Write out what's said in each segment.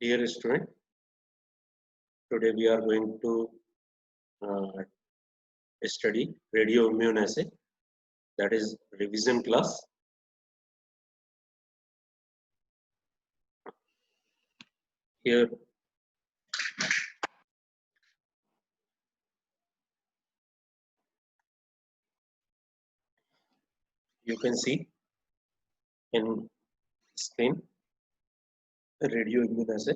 Dear student, today we are going to uh, study radioimmunoassay, that is revision class. Here you can see in screen radioimmunoassay,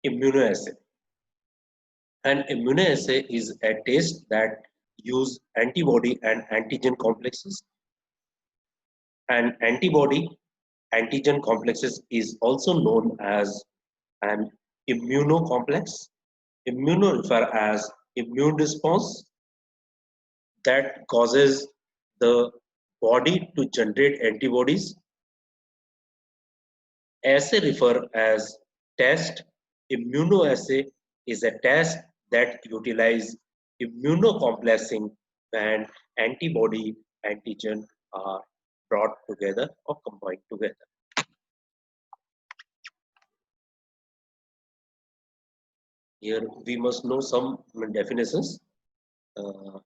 immunoassay. An immunoassay is a test that use antibody and antigen complexes. An antibody antigen complexes is also known as an immunocomplex. Immuno refer as immune response that causes the body to generate antibodies. Assay refer as test. Immunoassay is a test that utilize immunocomplexing when antibody antigen are brought together or combined together. Here we must know some definitions. Uh,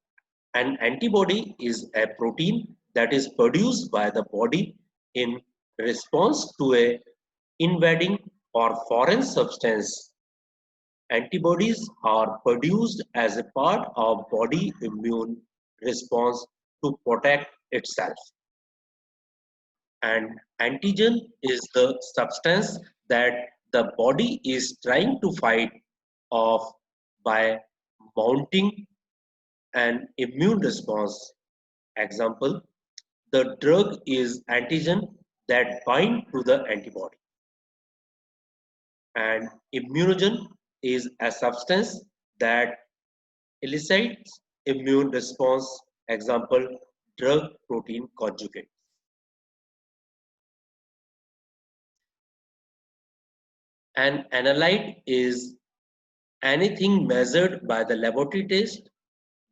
An antibody is a protein that is produced by the body in response to a invading or foreign substance. Antibodies are produced as a part of body immune response to protect itself. And antigen is the substance that the body is trying to fight off by mounting an immune response. Example, the drug is antigen that bind to the antibody, and immunogen is a substance that elicits immune response. Example, drug protein conjugate. An analyte is anything measured by the laboratory test.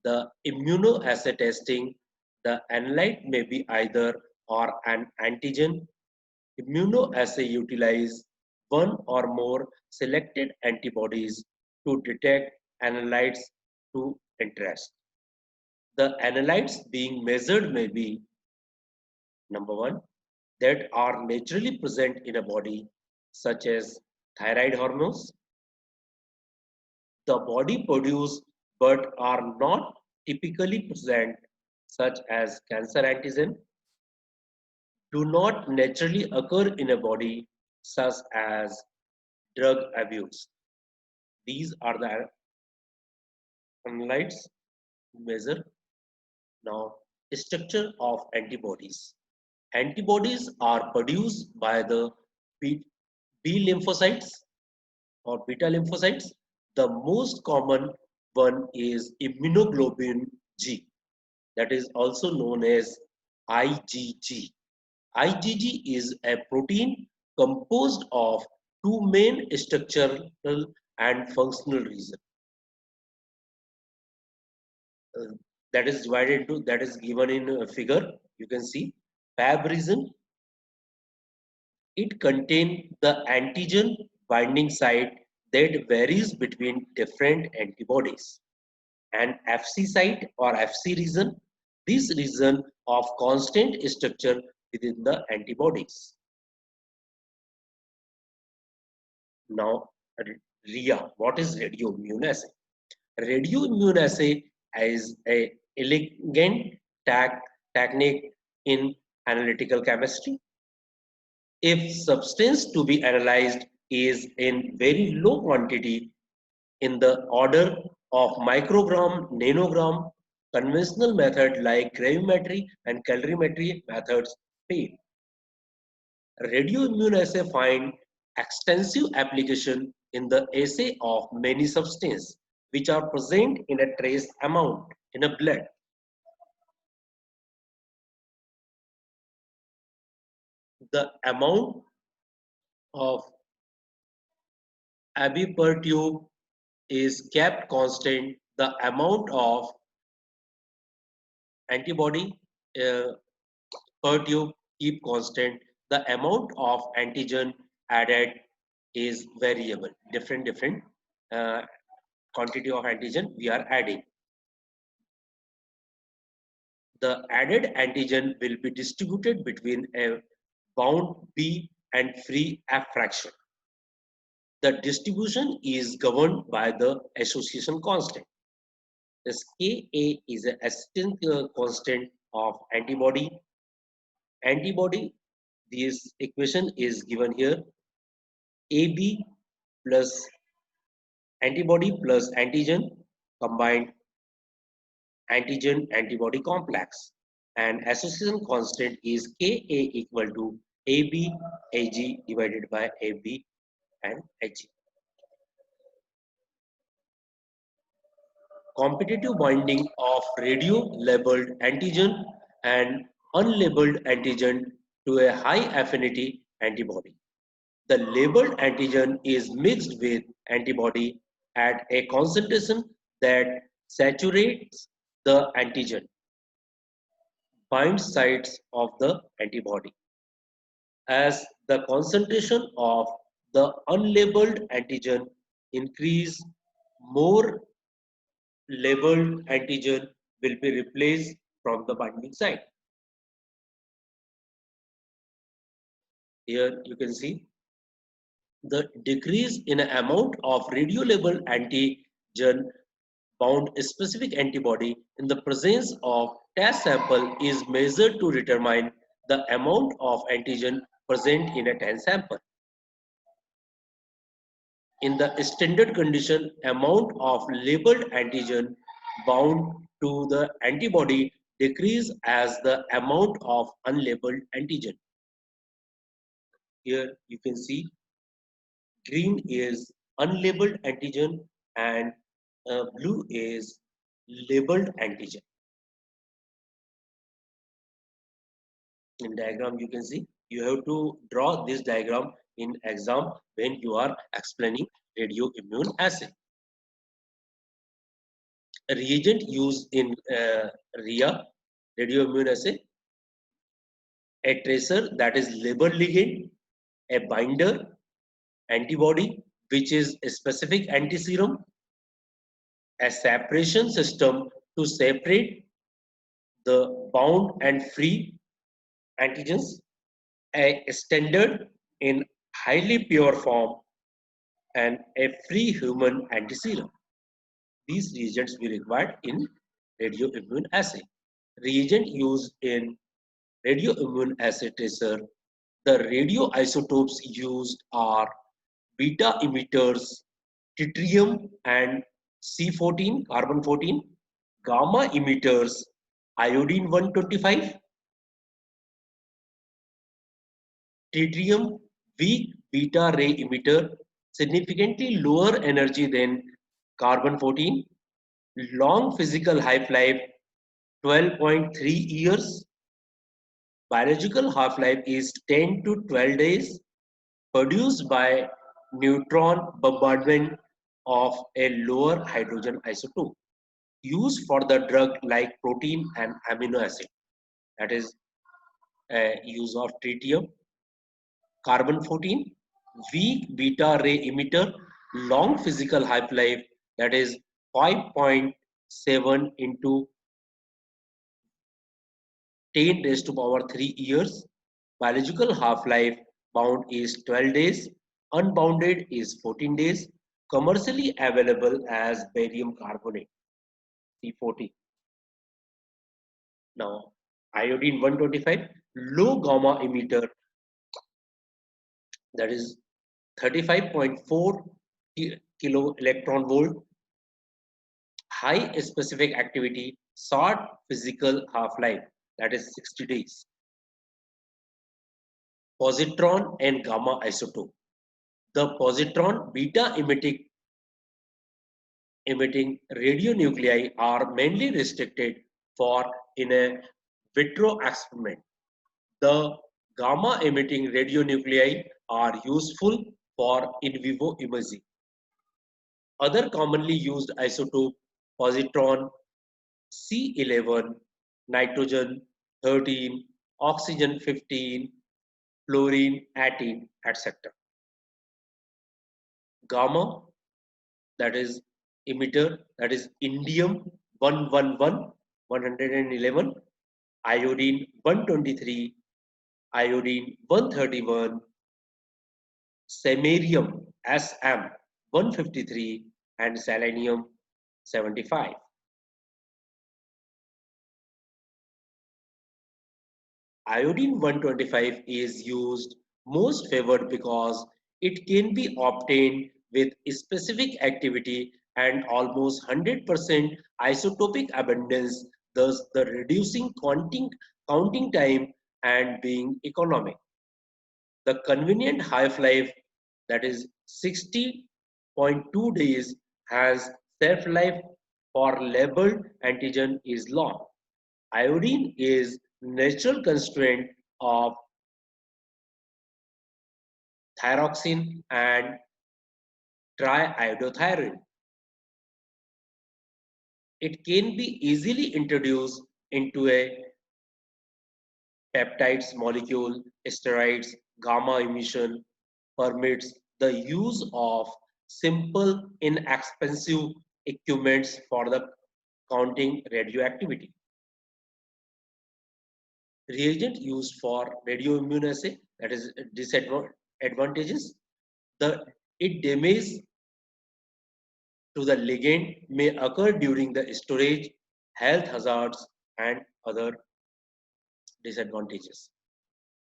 The immunoassay testing, the analyte may be either or an antigen. Immunoassay utilize one or more selected antibodies to detect analytes to interest. The analytes being measured may be number one, that are naturally present in a body, such as thyroid hormones, the body produce but are not typically present, such as cancer antigen, do not naturally occur in a body, such as drug abuse. These are the analytes measure. Now, structure of antibodies. Antibodies are produced by the B lymphocytes or beta lymphocytes. The most common one is immunoglobulin G, that is also known as IgG. IgG is a protein composed of two main structural and functional regions. Uh, that is divided into, that is given in a figure. You can see Fab region. It contains the antigen binding site that varies between different antibodies. And FC site or FC region, this region of constant structure within the antibodies. Now, RIA, what is radioimmunoassay? Radioimmunoassay is a elegant technique in analytical chemistry. If substance to be analyzed is in very low quantity, in the order of microgram, nanogram, conventional method like gravimetry and calorimetry methods fail. Radioimmunoassay find extensive application in the assay of many substances which are present in a trace amount in a blood. The amount of Ab per tube is kept constant. The amount of antibody uh, per tube keep constant. The amount of antigen added is variable. Different uh, quantity of antigen we are adding. The added antigen will be distributed between a bound B and free F fraction. The distribution is governed by the association constant. This Ka is a assistant constant of antibody. Antibody, this equation is given here. AB plus antibody plus antigen combined antigen antibody complex, and association constant is Ka equal to AB Ag divided by AB and Hg. Competitive binding of radio labeled antigen and unlabeled antigen to a high affinity antibody. The labeled antigen is mixed with antibody at a concentration that saturates the antigen bind sites of the antibody. As the concentration of the unlabeled antigen increase, more labeled antigen will be replaced from the binding site. Here you can see the decrease in amount of radio-labeled antigen bound specific antibody in the presence of test sample is measured to determine the amount of antigen present in a test sample. In the standard condition, amount of labeled antigen bound to the antibody decrease as the amount of unlabeled antigen. Here you can see green is unlabeled antigen and blue is labeled antigen. In diagram you can see you have to draw this diagram in exam when you are explaining radioimmune assay. A reagent used in RIA, radioimmune assay, a tracer that is labeled ligand, a binder, antibody which is a specific antiserum, a separation system to separate the bound and free antigens, a standard in highly pure form, and a free human antiserum. These reagents we required in radioimmune assay. Reagent used in radioimmune assay tracer, the radioisotopes used are beta emitters, tritium and C14, carbon 14, gamma emitters, iodine 125, tritium, weak beta ray emitter, significantly lower energy than carbon 14, long physical half-life 12.3 years, biological half-life is 10 to 12 days, produced by neutron bombardment of a lower hydrogen isotope, used for the drug like protein and amino acid. That is use of tritium, carbon 14, weak beta ray emitter, long physical half-life, that is 5.7 into 10 raised to power 3 years. Biological half-life bound is 12 days, unbounded is 14 days, commercially available as barium carbonate, C40. Now, iodine 125, low gamma emitter, that is 35.4 kilo electron volt, high specific activity, short physical half-life, that is 60 days. Positron and gamma isotope. The positron beta emitting radionuclei are mainly restricted for in a vitro experiment. The gamma emitting radionuclei are useful for in vivo imaging. Other commonly used isotope positron C11, nitrogen 13, oxygen 15, fluorine 18, etc. gamma, that is emitter, that is indium 111, 111, iodine 123, iodine 131, samarium SM 153, and selenium 75. Iodine 125 is used most favored because it can be obtained with specific activity and almost 100% isotopic abundance, thus the reducing counting time and being economic. The convenient half-life, that is 60.2 days, has shelf-life for labeled antigen is long. Iodine is natural constraint of thyroxine and triiodothyronine. It can be easily introduced into a peptides molecule, steroids, gamma emission permits the use of simple, inexpensive equipments for the counting radioactivity. Reagent used for radioimmunoassay, that is disadvantages. The it damage to the ligand may occur during the storage, health hazards, and other disadvantages.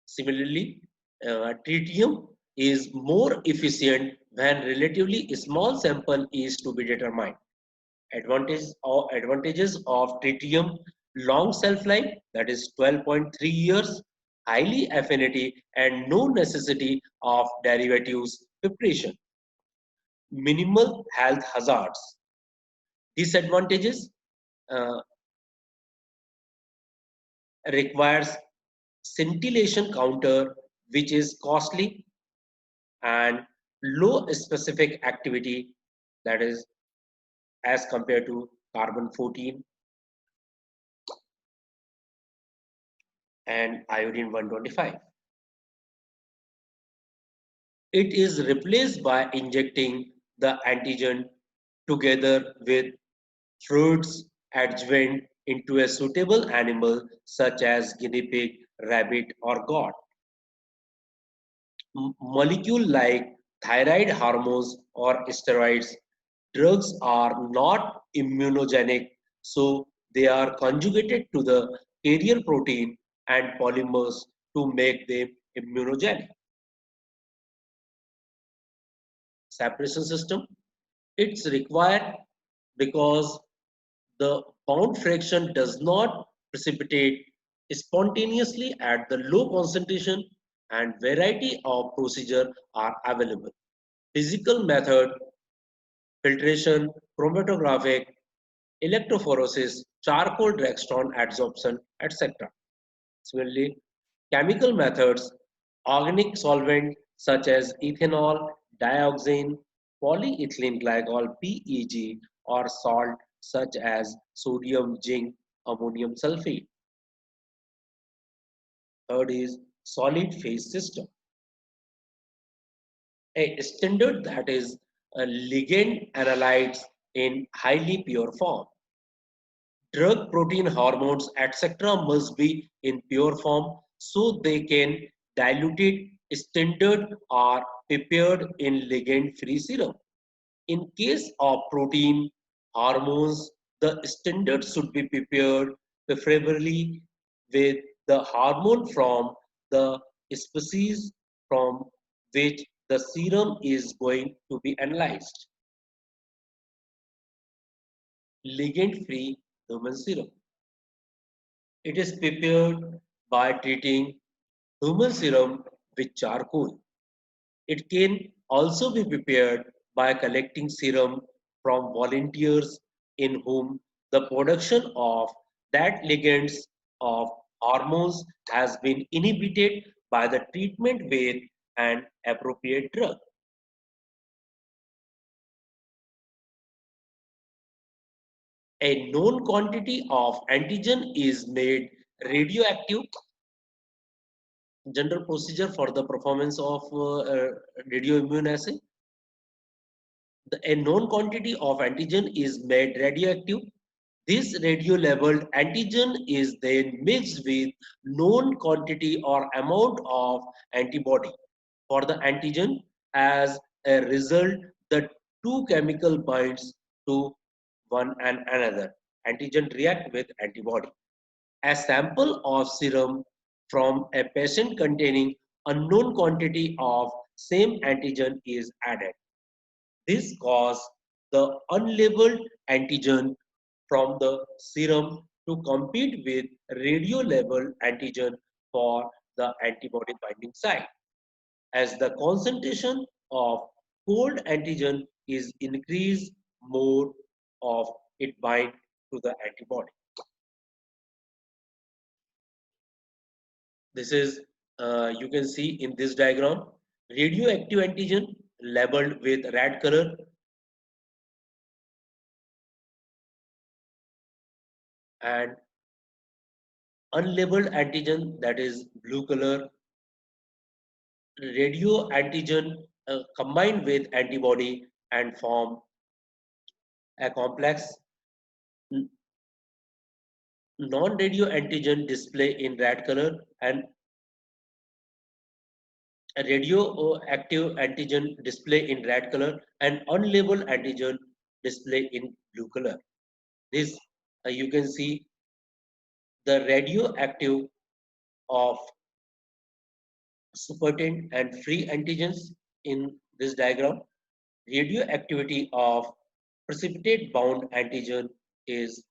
Similarly, tritium is more efficient when relatively small sample is to be determined. Advantages of tritium: long shelf life, that is 12.3 years, highly affinity, and no necessity of derivatives preparation. Minimal health hazards. Disadvantages: uh, requires scintillation counter, which is costly, and low specific activity, that is as compared to carbon 14 and iodine 125. It is replaced by injecting the antigen together with fruits adjuvant into a suitable animal such as guinea pig, rabbit, or goat. Molecule like thyroid hormones or steroids drugs are not immunogenic, so they are conjugated to the carrier protein and polymers to make them immunogenic. Separation system, it's required because the bound fraction does not precipitate spontaneously at the low concentration, and variety of procedure are available. Physical method: filtration, chromatographic, electrophoresis, charcoal Dragstone adsorption, etc. Similarly, chemical methods: organic solvent such as ethanol, dioxane, polyethylene glycol (PEG), or salt such as sodium, zinc, ammonium sulfate. Third is solid phase system, a standard that is a ligand analytes in highly pure form. Drug, protein, hormones, etc. must be in pure form so they can diluted standard or prepared in ligand-free serum. In case of protein, hormones, the standard should be prepared preferably with the hormone from the species from which the serum is going to be analyzed. Ligand-free human serum. It is prepared by treating human serum with charcoal. It can also be prepared by collecting serum from volunteers in whom the production of that ligands of hormones has been inhibited by the treatment with an appropriate drug. A known quantity of antigen is made radioactive. General procedure for the performance of radioimmunoassay. a known quantity of antigen is made radioactive. This radio-labeled antigen is then mixed with known quantity or amount of antibody for the antigen. As a result, the two chemical binds to one and another. Antigen react with antibody. A sample of serum from a patient containing unknown quantity of same antigen is added. This causes the unlabeled antigen from the serum to compete with radio-labeled antigen for the antibody binding site. As the concentration of cold antigen is increased, more of it bind to the antibody. This is, you can see in this diagram, radioactive antigen labeled with red color and unlabeled antigen, that is blue color. Radio antigen combined with antibody and form a complex. Non-radio antigen display in red color and a radioactive antigen display in red color and unlabeled antigen display in blue color. This, you can see the radioactive of supertant and free antigens in this diagram. Radioactivity of precipitate bound antigen is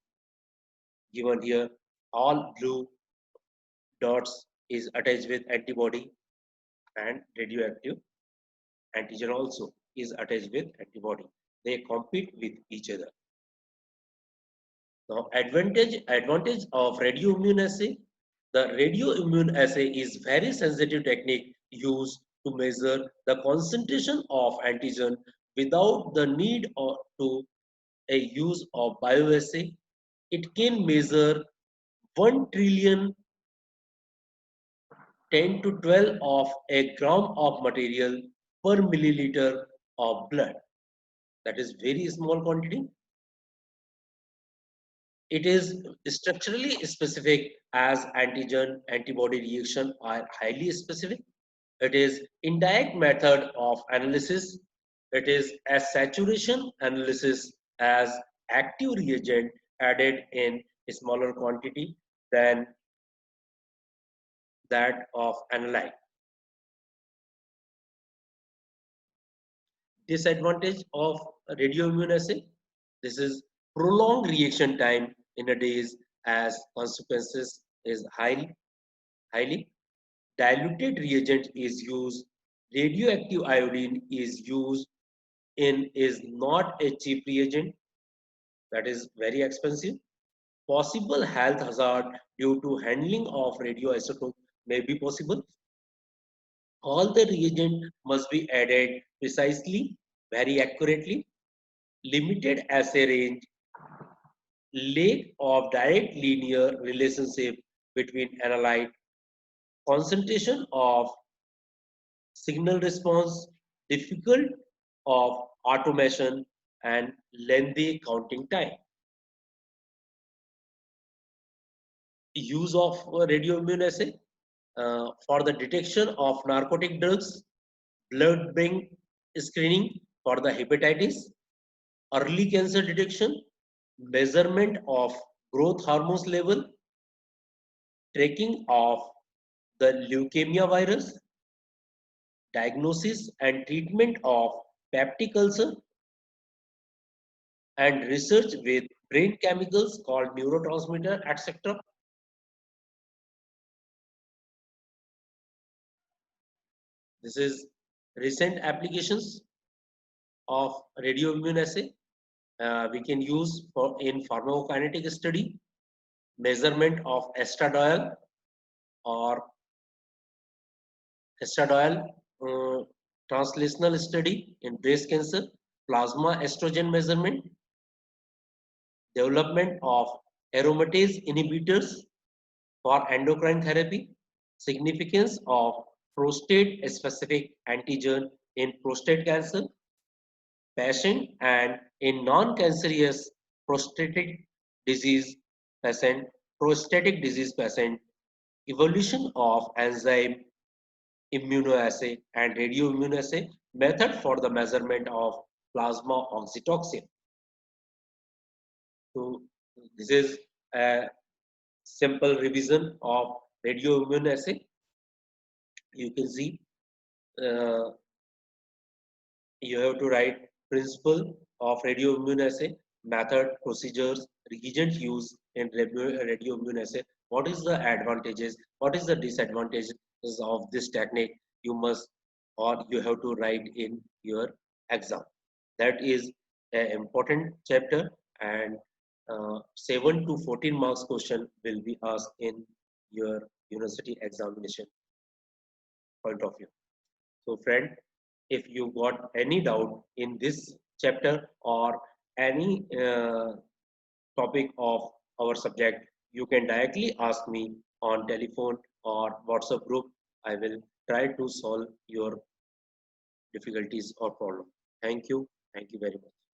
given here. All blue dots is attached with antibody, and radioactive antigen also is attached with antibody. They compete with each other. Now, advantage of radioimmune assay. The radioimmune assay is very sensitive technique used to measure the concentration of antigen without the need to a use of bioassay. It can measure 1 trillion 10 to 12 of a gram of material per milliliter of blood. That is very small quantity. It is structurally specific as antigen antibody reaction are highly specific. It is indirect method of analysis. It is a saturation analysis as active reagent added in a smaller quantity than that of analyte. Disadvantage of radioimmunoassay. This is prolonged reaction time in a days as consequences is highly diluted reagent is used. Radioactive iodine is used in is not a cheap reagent, that is very expensive. Possible health hazard due to handling of radioisotope may be possible. All the reagent must be added precisely, very accurately. Limited assay range, lack of direct linear relationship between analyte, concentration of signal response, difficult of automation, and lengthy counting time. Use of radioimmunoassay for the detection of narcotic drugs, blood-brain screening for the hepatitis, early cancer detection, measurement of growth hormones level, tracking of the leukemia virus, diagnosis and treatment of peptic ulcer, and research with brain chemicals called neurotransmitter, etc. This is recent applications of radioimmunoassay. We can use for in pharmacokinetic study, measurement of estradiol or estradiol translational study in breast cancer, plasma estrogen measurement, development of aromatase inhibitors for endocrine therapy, significance of prostate specific antigen in prostate cancer, patient, and in non-cancerous prostatic disease patient, evolution of enzyme immunoassay and radioimmunoassay method for the measurement of plasma oxytocin. So this is a simple revision of radioimmunoassay. You can see uh, you have to write principle of radioimmunoassay, method, procedures, reagent used in radioimmunoassay. What is the advantages? What is the disadvantages of this technique? You must or you have to write in your exam. That is an important chapter, and 7 to 14 marks question will be asked in your university examination point of view. So friend, if you got any doubt in this chapter or any topic of our subject, you can directly ask me on telephone or WhatsApp group. I will try to solve your difficulties or problem. Thank you. Thank you very much.